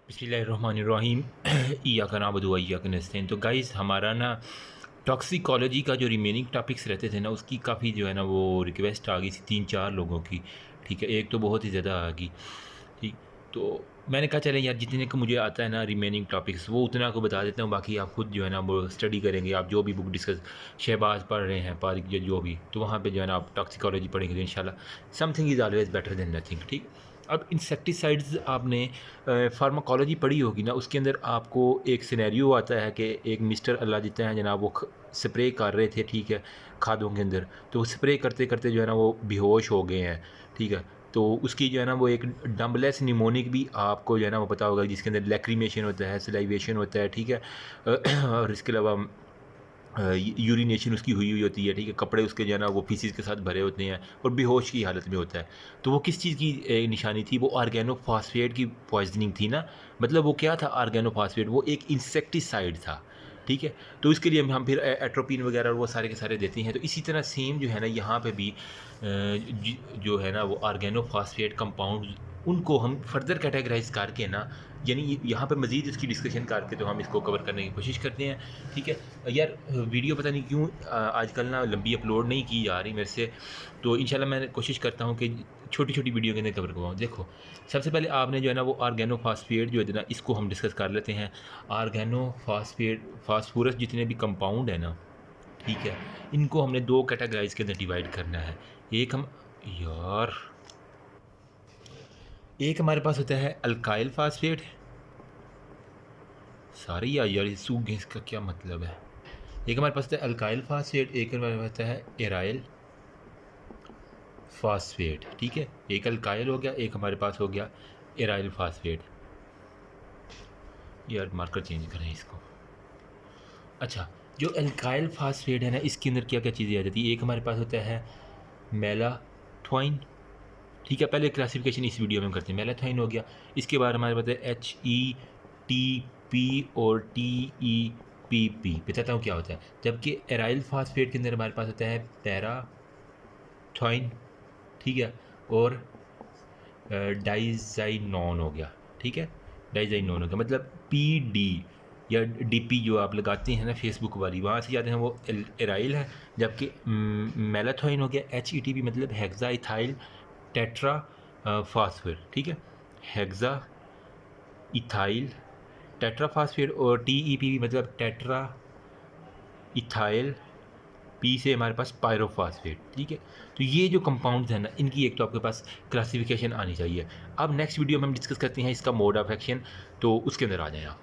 बिस्मिल्लाहिर्रहमानिर्रहीम इय्याका नअबुदु व इय्याका नस्तईन। तो गाइज़ हमारा ना टॉक्सिकोलॉजी का जो रिमेनिंग टॉपिक्स रहते थे ना, उसकी काफ़ी जो है ना वो रिक्वेस्ट आ गई थी 3-4 लोगों की। ठीक है, एक तो बहुत ही ज़्यादा आ गई। ठीक, तो मैंने कहा चलें यार, जितने को मुझे आता है ना रिमेनिंग टॉपिक्स वो उतना को बता देता हूँ, बाकी आप खुद जो है ना वो स्टडी करेंगे। आप जो भी बुक डिस्कस शहबाज पढ़ रहे हैं, पारिक या जो भी, तो वहाँ पे जो है ना आप टॉक्सिकोलॉजी पढ़ेंगे तो इंशाल्लाह something is always better than nothing. ठीक, अब इंसेक्टिसाइड्स आपने फार्माकोलॉजी पढ़ी होगी ना, उसके अंदर आपको एक सिनेरियो आता है कि एक मिस्टर अल्लाह देते हैं जनाब, वो स्प्रे कर रहे थे, ठीक है, खादों के अंदर। तो वो स्प्रे करते करते जो है ना वो बेहोश हो गए हैं। ठीक है, तो उसकी जो है ना वो एक डम्बलेस निमोनिक भी आपको जो है ना वो पता होगा, जिसके अंदर लैक्रीमेशन होता है, सलाइवेशन होता है। ठीक है, और इसके अलावा यूरिनेशन उसकी हुई हुई होती है। ठीक है, कपड़े उसके जो है ना वो फीसिस के साथ भरे होते हैं और बेहोश की हालत में होता है। तो वो किस चीज़ की निशानी थी? वो ऑर्गेनोफॉस्फेट की पॉइजनिंग थी ना। मतलब वो क्या था ऑर्गेनोफॉस्फेट? वो एक इंसेक्टिसाइड था। ठीक है, तो इसके लिए हम फिर एट्रोपिन वगैरह और वो सारे के सारे देते हैं। तो इसी तरह सेम जो है ना यहाँ पे भी जो है ना वो ऑर्गेनोफॉस्फेट कंपाउंड, उनको हम फर्दर कैटेगराइज करके ना, यानी यहाँ पे मज़ीद इसकी डिस्कशन करके तो हम इसको कवर करने की कोशिश करते हैं। ठीक है यार, वीडियो पता नहीं क्यों आजकल ना लंबी अपलोड नहीं की जा रही मेरे से, तो इंशाल्लाह मैं कोशिश करता हूँ कि छोटी छोटी वीडियो के अंदर कवर करवाऊँ। देखो, सबसे पहले आपने जो है ना वो ऑर्गेनोफॉस्फेट जो है ना, इसको हम डिस्कस कर लेते हैं। ऑर्गेनोफॉस्फेट, फास्फोरस जितने भी कंपाउंड है ना, ठीक है, इनको हमने दो कैटेगराइज के अंदर डिवाइड करना है। एक हम यार एक हमारे पास होता है अल्काइल फास्फेट। सारे यार सूख गए, इसका क्या मतलब है? एक हमारे पास होता है अल्काइल फास्फेट, एक हमारे पास होता है एराइल फास्फेट। ठीक है, एक अल्काइल हो गया, एक हमारे पास हो गया एराइल फास्फेट। यार मार्कर चेंज करें इसको। अच्छा, जो अल्काइल फास्फेट है ना, इसके अंदर क्या क्या चीज़ें आ जाती है? एक हमारे पास होता है मेलाथोइन। ठीक है, पहले क्लासिफिकेशन इस वीडियो में हम करते हैं। मेलाथोइन हो गया, इसके बाद हमारे पास है HETP और TEPP। बताता हूँ क्या होता है। जबकि एराइल फास्फेट के अंदर हमारे पास होता है पैराथोइन, ठीक है, और डाइजाइनोन हो गया। ठीक है, डाइजाइनोन हो गया, मतलब PD या DP जो आप लगाते हैं ना फेसबुक वाली, वहाँ से जाते हैं वो एराइल है। जबकि मेलाथोइन हो गया HETP, मतलब हेक्सा इथाइल टेट्रा फास्फेट। ठीक है, हेक्सा इथाइल टेट्राफास्फेट, और TEP मतलब टेट्रा इथाइल पी से हमारे पास पायरोफास्फेट। ठीक है, तो ये जो कंपाउंड्स हैं ना, इनकी एक तो आपके पास क्लासिफिकेशन आनी चाहिए। अब नेक्स्ट वीडियो में हम डिस्कस करते हैं इसका मोड ऑफ एक्शन, तो उसके अंदर आ जाएं आप।